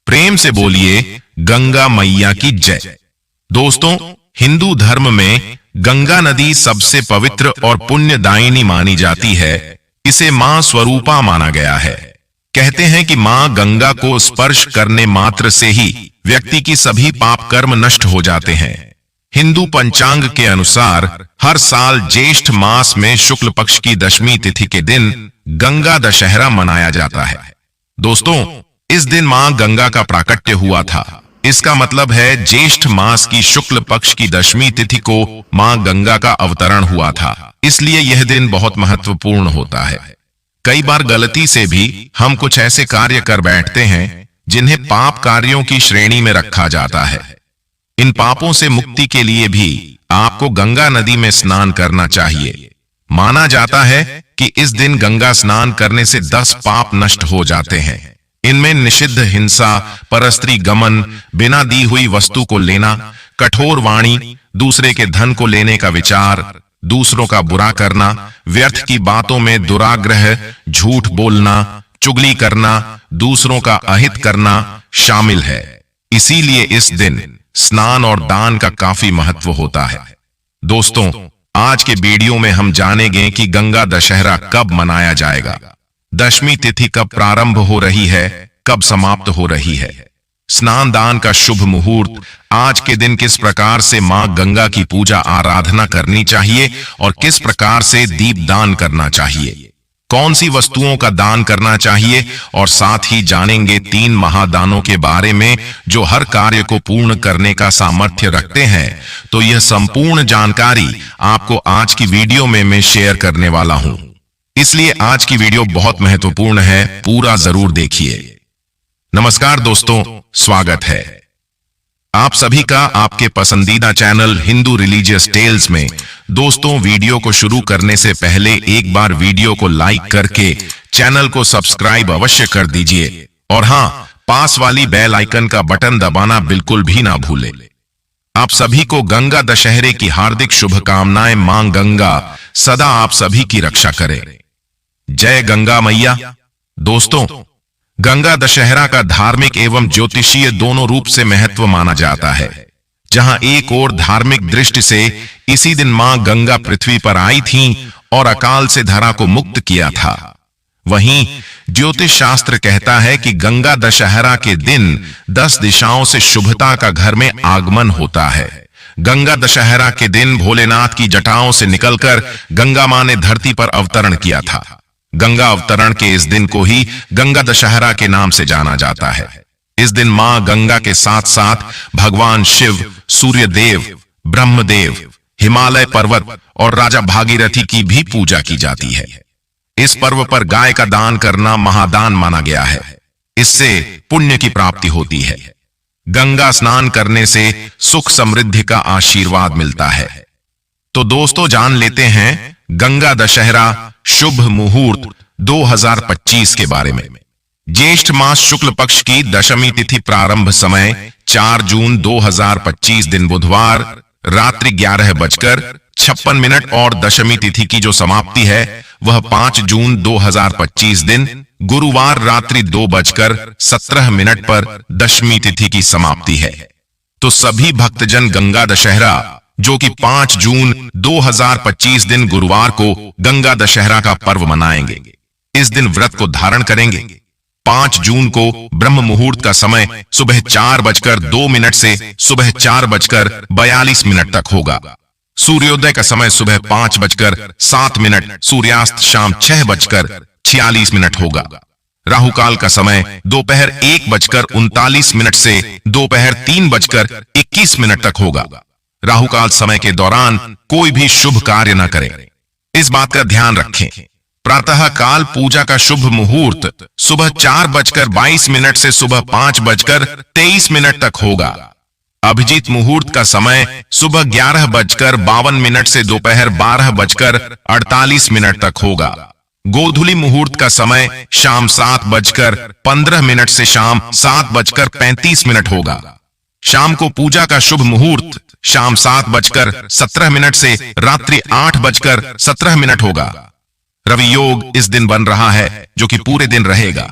प्रेम से बोलिए गंगा मैया की जय। दोस्तों, हिंदू धर्म में गंगा नदी सबसे पवित्र और पुण्यदायिनी मानी जाती है। इसे मां स्वरूपा माना गया है। कहते हैं कि मां गंगा को स्पर्श करने मात्र से ही व्यक्ति की सभी पाप कर्म नष्ट हो जाते हैं। हिंदू पंचांग के अनुसार हर साल ज्येष्ठ मास में शुक्ल पक्ष की दशमी तिथि के दिन गंगा दशहरा मनाया जाता है। दोस्तों, इस दिन मां गंगा का प्राकट्य हुआ था। इसका मतलब है ज्येष्ठ मास की शुक्ल पक्ष की दशमी तिथि को मां गंगा का अवतरण हुआ था। इसलिए यह दिन बहुत महत्वपूर्ण होता है। कई बार गलती से भी हम कुछ ऐसे कार्य कर बैठते हैं जिन्हें पाप कार्यों की श्रेणी में रखा जाता है। इन पापों से मुक्ति के लिए भी आपको गंगा नदी में स्नान करना चाहिए। माना जाता है कि इस दिन गंगा स्नान करने से 10 पाप नष्ट हो जाते हैं। इनमें निषिद्ध हिंसा, परस्त्री गमन, बिना दी हुई वस्तु को लेना, कठोर वाणी, दूसरे के धन को लेने का विचार, दूसरों का बुरा करना, व्यर्थ की बातों में दुराग्रह, झूठ बोलना, चुगली करना, दूसरों का अहित करना शामिल है। इसीलिए इस दिन स्नान और दान का काफी महत्व होता है। दोस्तों, आज के वीडियो में हम जानेंगे कि गंगा दशहरा कब मनाया जाएगा, दशमी तिथि कब प्रारंभ हो रही है, कब समाप्त हो रही है, स्नान दान का शुभ मुहूर्त, आज के दिन किस प्रकार से मां गंगा की पूजा आराधना करनी चाहिए और किस प्रकार से दीप दान करना चाहिए, कौन सी वस्तुओं का दान करना चाहिए, और साथ ही जानेंगे 3 महादानों के बारे में जो हर कार्य को पूर्ण करने का सामर्थ्य रखते हैं। तो यह संपूर्ण जानकारी आपको आज की वीडियो में मैं शेयर करने वाला हूं। इसलिए आज की वीडियो बहुत महत्वपूर्ण है, पूरा जरूर देखिए। नमस्कार दोस्तों, स्वागत है आप सभी का आपके पसंदीदा चैनल हिंदू रिलीजियस टेल्स में। दोस्तों, वीडियो को शुरू करने से पहले एक बार वीडियो को लाइक करके चैनल को सब्सक्राइब अवश्य कर दीजिए और हां, पास वाली बेल आइकन का बटन दबाना बिल्कुल भी ना भूलें। आप सभी को गंगा दशहरे की हार्दिक शुभकामनाएं। मां गंगा सदा आप सभी की रक्षा करे। जय गंगा मैया। दोस्तों, गंगा दशहरा का धार्मिक एवं ज्योतिषीय दोनों रूप से महत्व माना जाता है। जहां एक ओर धार्मिक दृष्टि से इसी दिन मां गंगा पृथ्वी पर आई थीं और अकाल से धरा को मुक्त किया था, वहीं ज्योतिष शास्त्र कहता है कि गंगा दशहरा के दिन 10 दिशाओं से शुभता का घर में आगमन होता है। गंगा दशहरा के दिन भोलेनाथ की जटाओं से निकलकर गंगा मां ने धरती पर अवतरण किया था। गंगा अवतरण के इस दिन को ही गंगा दशहरा के नाम से जाना जाता है। इस दिन मां गंगा के साथ साथ भगवान शिव, सूर्यदेव, ब्रह्मदेव, हिमालय पर्वत और राजा भागीरथी की भी पूजा की जाती है। इस पर्व पर गाय का दान करना महादान माना गया है। इससे पुण्य की प्राप्ति होती है। गंगा स्नान करने से सुख समृद्धि का आशीर्वाद मिलता है। तो दोस्तों, जान लेते हैं गंगा दशहरा शुभ मुहूर्त 2025 के बारे में। ज्येष्ठ मास शुक्ल पक्ष की दशमी तिथि प्रारंभ समय 4 जून 2025 दिन बुधवार रात्रि 11:56 और दशमी तिथि की जो समाप्ति है वह 5 जून 2025 दिन गुरुवार रात्रि 2:17 पर दशमी तिथि की समाप्ति है। तो सभी भक्तजन गंगा दशहरा जो कि 5 जून 2025 दिन गुरुवार को गंगा दशहरा का पर्व मनाएंगे। इस दिन व्रत को धारण करेंगे। 5 जून को ब्रह्म मुहूर्त का समय सुबह 4:02 से सुबह 4:42 तक होगा। सूर्योदय का समय सुबह 5:07, सूर्यास्त शाम 6:46 होगा। राहु काल का समय दोपहर 1:39 से दोपहर 3:21 तक होगा। राहु काल समय के दौरान कोई भी शुभ कार्य न करें, इस बात का ध्यान रखें। प्रातः काल पूजा का शुभ मुहूर्त सुबह 4:22 से सुबह 5:23 तक होगा। अभिजीत मुहूर्त का समय सुबह 11:52 से दोपहर 12:48 तक होगा। गोधूली मुहूर्त का समय शाम 7:15 से शाम 7:35 होगा। शाम को पूजा का शुभ मुहूर्त शाम 7:17 से रात्रि 8:17 होगा। रवि योग इस दिन बन रहा है जो कि पूरे दिन रहेगा।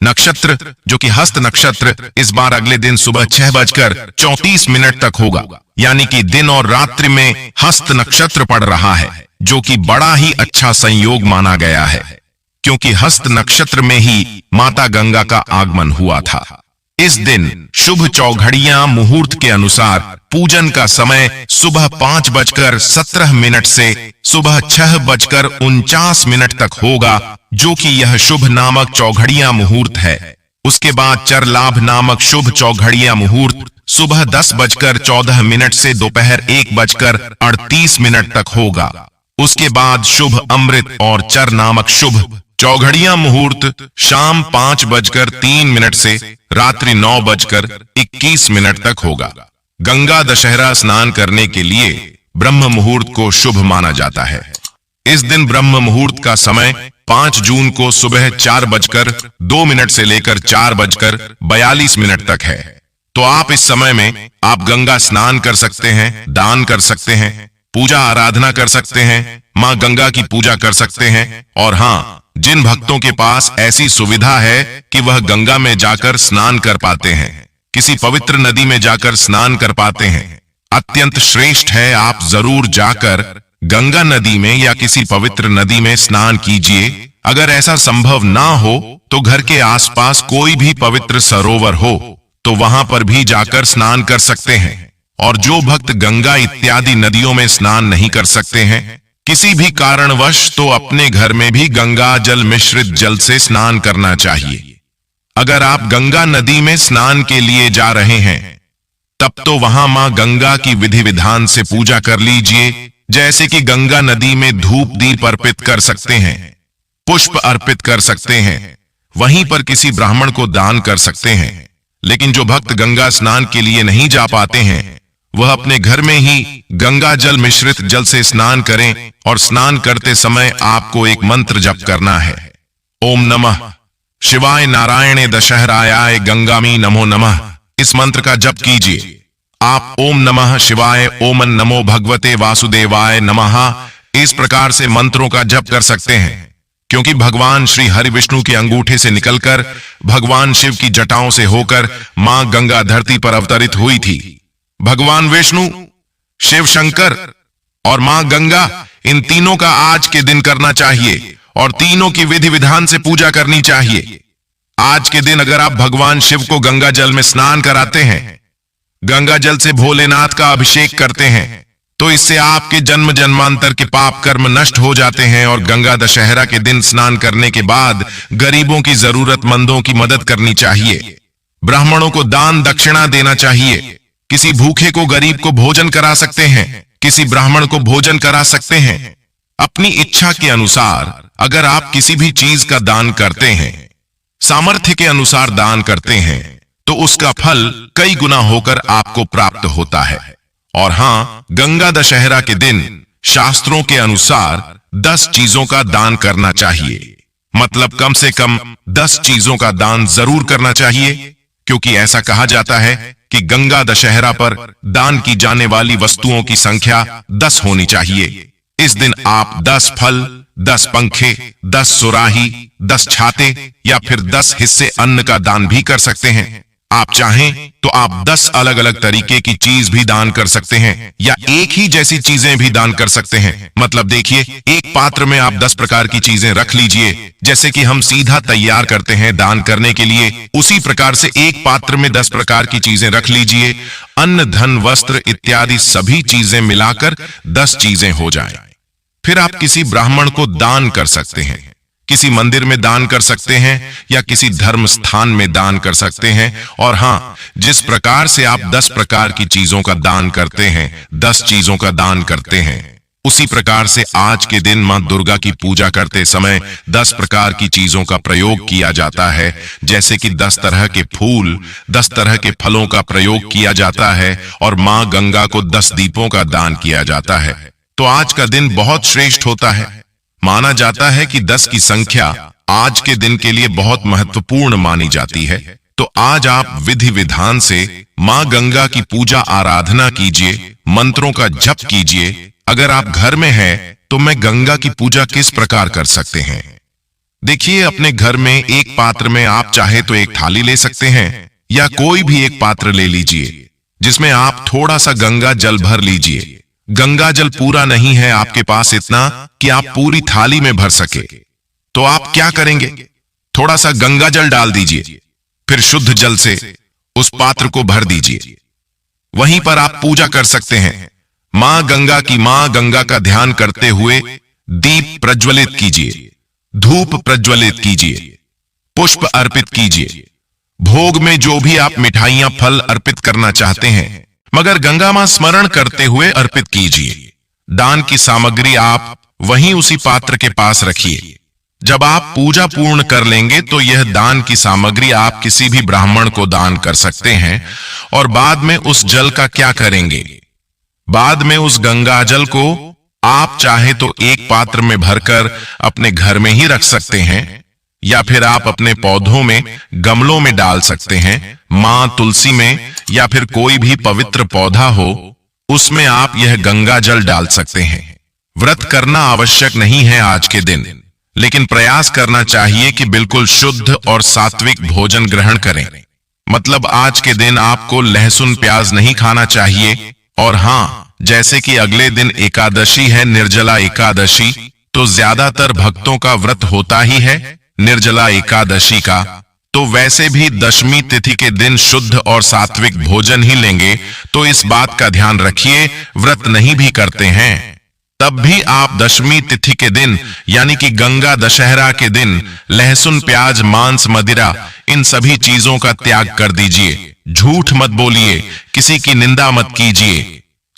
नक्षत्र जो कि हस्त नक्षत्र इस बार अगले दिन सुबह 6:34 तक होगा, यानी कि दिन और रात्रि में हस्त नक्षत्र पड़ रहा है, जो कि बड़ा ही अच्छा संयोग माना गया है, क्योंकि हस्त नक्षत्र में ही माता गंगा का आगमन हुआ था। इस दिन शुभ चौघड़ियां मुहूर्त के अनुसार पूजन का समय सुबह 5:17 से सुबह 6:49 तक होगा, जो कि यह शुभ नामक चौघड़ियां मुहूर्त है। उसके बाद चर लाभ नामक शुभ चौघड़ियां मुहूर्त सुबह 10:14 से दोपहर 1:38 तक होगा। उसके बाद शुभ अमृत और चर नामक शुभ चौघड़ियां मुहूर्त शाम 5:03 से रात्रि 9:21 तक होगा। गंगा दशहरा स्नान करने के लिए ब्रह्म मुहूर्त को शुभ माना जाता है। इस दिन ब्रह्म मुहूर्त का समय 5 जून को सुबह 4:02 से लेकर 4:42 तक है। तो आप इस समय में आप गंगा स्नान कर सकते हैं, दान कर सकते हैं, पूजा आराधना कर सकते हैं, मां गंगा की पूजा कर सकते हैं। और हाँ, जिन भक्तों के पास ऐसी सुविधा है कि वह गंगा में जाकर स्नान कर पाते हैं, किसी पवित्र नदी में जाकर स्नान कर पाते हैं, अत्यंत श्रेष्ठ है। आप जरूर जाकर गंगा नदी में या किसी पवित्र नदी में स्नान कीजिए। अगर ऐसा संभव ना हो तो घर के आसपास कोई भी पवित्र सरोवर हो तो वहां पर भी जाकर स्नान कर सकते हैं। और जो भक्त गंगा इत्यादि नदियों में स्नान नहीं कर सकते हैं किसी भी कारणवश, तो अपने घर में भी गंगा जल मिश्रित जल से स्नान करना चाहिए। अगर आप गंगा नदी में स्नान के लिए जा रहे हैं तब तो वहां मां गंगा की विधि विधान से पूजा कर लीजिए, जैसे कि गंगा नदी में धूप दीप अर्पित कर सकते हैं, पुष्प अर्पित कर सकते हैं, वहीं पर किसी ब्राह्मण को दान कर सकते हैं। लेकिन जो भक्त गंगा स्नान के लिए नहीं जा पाते हैं वह अपने घर में ही गंगा जल मिश्रित जल से स्नान करें। और स्नान करते समय आपको एक मंत्र जप करना है। ओम नमः शिवाय नारायणे दशहरायाय गंगामी नमो नमः। इस मंत्र का जप कीजिए। आप ओम नमः शिवाय, ओम नमो भगवते वासुदेवाय नमः इस प्रकार से मंत्रों का जप कर सकते हैं, क्योंकि भगवान श्री हरि विष्णु के अंगूठे से निकलकर भगवान शिव की जटाओं से होकर मां गंगा धरती पर अवतरित हुई थी। भगवान विष्णु, शिव शंकर और मां गंगा, इन तीनों का आज के दिन करना चाहिए और तीनों की विधि विधान से पूजा करनी चाहिए। आज के दिन अगर आप भगवान शिव को गंगा जल में स्नान कराते हैं, गंगा जल से भोलेनाथ का अभिषेक करते हैं, तो इससे आपके जन्म जन्मांतर के पाप कर्म नष्ट हो जाते हैं। और गंगा दशहरा के दिन स्नान करने के बाद गरीबों की, जरूरतमंदों की मदद करनी चाहिए, ब्राह्मणों को दान दक्षिणा देना चाहिए, किसी भूखे को, गरीब को भोजन करा सकते हैं, किसी ब्राह्मण को भोजन करा सकते हैं। अपनी इच्छा के अनुसार अगर आप किसी भी चीज का दान करते हैं, सामर्थ्य के अनुसार दान करते हैं, तो उसका फल कई गुना होकर आपको प्राप्त होता है। और हां, गंगा दशहरा के दिन शास्त्रों के अनुसार 10 चीजों का दान करना चाहिए। मतलब कम से कम 10 चीजों का दान जरूर करना चाहिए, क्योंकि ऐसा कहा जाता है कि गंगा दशहरा पर दान की जाने वाली वस्तुओं की संख्या 10 होनी चाहिए। इस दिन आप 10 फल, 10 पंखे, 10 सुराही, 10 छाते या फिर 10 हिस्से अन्न का दान भी कर सकते हैं। आप चाहें तो आप 10 अलग अलग तरीके की चीज भी दान कर सकते हैं, या एक ही जैसी चीजें भी दान कर सकते हैं। मतलब देखिए, एक पात्र में आप 10 प्रकार की चीजें रख लीजिए, जैसे कि हम सीधा तैयार करते हैं दान करने के लिए, उसी प्रकार से एक पात्र में 10 प्रकार की चीजें रख लीजिए। अन्न, धन, वस्त्र इत्यादि सभी चीजें मिलाकर 10 चीजें हो जाएं। फिर आप किसी ब्राह्मण को दान कर सकते हैं, किसी मंदिर में दान कर सकते हैं, या किसी धर्म स्थान में दान कर सकते हैं। और हाँ, जिस प्रकार से आप 10 प्रकार की चीजों का दान करते हैं, 10 चीजों का दान करते हैं, उसी प्रकार से आज के दिन मां दुर्गा की पूजा करते समय 10 प्रकार की चीजों का प्रयोग किया जाता है। जैसे कि 10 तरह के फूल, 10 तरह के फलों का प्रयोग किया जाता है, और मां गंगा को 10 दीपों का दान किया जाता है। तो आज का दिन बहुत श्रेष्ठ होता है। माना जाता है कि 10 की संख्या आज के दिन के लिए बहुत महत्वपूर्ण मानी जाती है। तो आज आप विधि विधान से मां गंगा की पूजा आराधना कीजिए, मंत्रों का जप कीजिए। अगर आप घर में हैं तो मैं गंगा की पूजा किस प्रकार कर सकते हैं? देखिए, अपने घर में एक पात्र में आप चाहे तो एक थाली ले सकते हैं या कोई भी एक पात्र ले लीजिए जिसमें आप थोड़ा सा गंगा जल भर लीजिए। गंगा जल पूरा नहीं है आपके पास इतना कि आप पूरी थाली में भर सके, तो आप क्या करेंगे? थोड़ा सा गंगा जल डाल दीजिए, फिर शुद्ध जल से उस पात्र को भर दीजिए। वहीं पर आप पूजा कर सकते हैं। मां गंगा की, मां गंगा का ध्यान करते हुए दीप प्रज्वलित कीजिए, धूप प्रज्वलित कीजिए, पुष्प अर्पित कीजिए। भोग में जो भी आप मिठाइयां, फल अर्पित करना चाहते हैं, मगर गंगा मां स्मरण करते हुए अर्पित कीजिए। दान की सामग्री आप वहीं उसी पात्र के पास रखिए। जब आप पूजा पूर्ण कर लेंगे तो यह दान की सामग्री आप किसी भी ब्राह्मण को दान कर सकते हैं। और बाद में उस जल का क्या करेंगे? बाद में उस गंगा जल को आप चाहे तो एक पात्र में भरकर अपने घर में ही रख सकते हैं या फिर आप अपने पौधों में, गमलों में डाल सकते हैं। मां तुलसी में या फिर कोई भी पवित्र पौधा हो, उसमें आप यह गंगा जल डाल सकते हैं। व्रत करना आवश्यक नहीं है आज के दिन, लेकिन प्रयास करना चाहिए कि बिल्कुल शुद्ध और सात्विक भोजन ग्रहण करें। मतलब आज के दिन आपको लहसुन प्याज नहीं खाना चाहिए। और हां, जैसे कि अगले दिन एकादशी है, निर्जला एकादशी, तो ज्यादातर भक्तों का व्रत होता ही है निर्जला एकादशी का, तो वैसे भी दशमी तिथि के दिन शुद्ध और सात्विक भोजन ही लेंगे। तो इस बात का ध्यान रखिए, व्रत नहीं भी करते हैं तब भी आप दशमी तिथि के दिन यानी कि गंगा दशहरा के दिन लहसुन प्याज, मांस, मदिरा, इन सभी चीजों का त्याग कर दीजिए। झूठ मत बोलिए, किसी की निंदा मत कीजिए,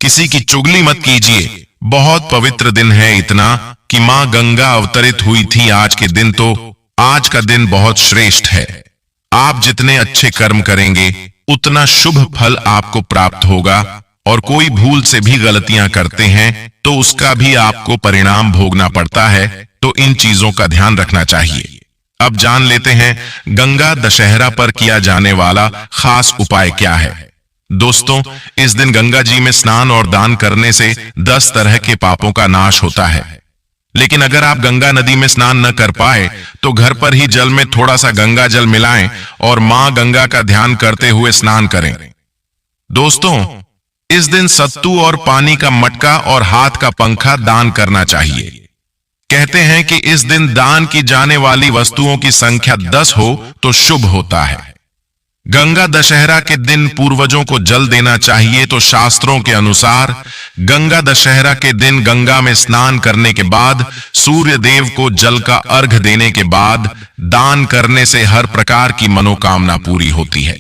किसी की चुगली मत कीजिए। बहुत पवित्र दिन है, इतना कि मां गंगा अवतरित हुई थी आज के दिन, तो आज का दिन बहुत श्रेष्ठ है। आप जितने अच्छे कर्म करेंगे उतना शुभ फल आपको प्राप्त होगा। और कोई भूल से भी गलतियां करते हैं तो उसका भी आपको परिणाम भोगना पड़ता है, तो इन चीजों का ध्यान रखना चाहिए। अब जान लेते हैं गंगा दशहरा पर किया जाने वाला खास उपाय क्या है। दोस्तों, इस दिन गंगा जी में स्नान और दान करने से 10 तरह के पापों का नाश होता है। लेकिन अगर आप गंगा नदी में स्नान न कर पाए तो घर पर ही जल में थोड़ा सा गंगा जल मिलाएं और मां गंगा का ध्यान करते हुए स्नान करें। दोस्तों, इस दिन सत्तू और पानी का मटका और हाथ का पंखा दान करना चाहिए। कहते हैं कि इस दिन दान की जाने वाली वस्तुओं की संख्या 10 हो तो शुभ होता है। गंगा दशहरा के दिन पूर्वजों को जल देना चाहिए, तो शास्त्रों के अनुसार गंगा दशहरा के दिन गंगा में स्नान करने के बाद सूर्य देव को जल का अर्घ देने के बाद दान करने से हर प्रकार की मनोकामना पूरी होती है।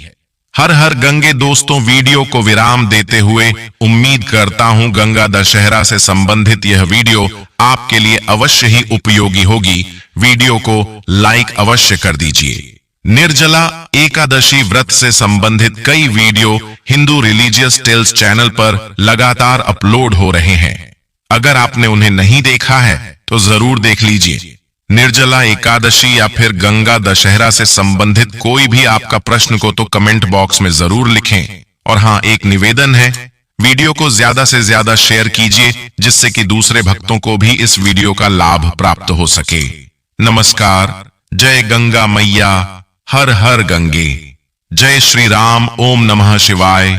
हर हर गंगे। दोस्तों, वीडियो को विराम देते हुए उम्मीद करता हूं गंगा दशहरा से संबंधित यह वीडियो आपके लिए अवश्य ही उपयोगी होगी। वीडियो को लाइक अवश्य कर दीजिए। निर्जला एकादशी व्रत से संबंधित कई video Hindu religious tales channel पर लगातार अपलोड हो रहे हैं। अगर आपने उन्हें नहीं देखा है तो जरूर देख लीजिए। निर्जला एकादशी या फिर गंगा दशहरा से संबंधित कोई भी आपका प्रश्न को तो कमेंट बॉक्स में जरूर लिखें। और हाँ, एक निवेदन है, वीडियो को ज्यादा से ज्यादा शेयर कीजिए जिससे कि दूसरे भक्तों को भी इस वीडियो का लाभ प्राप्त हो सके। नमस्कार। जय गंगा मैया, हर हर गंगे। जय श्री राम। ओम नमः शिवाय।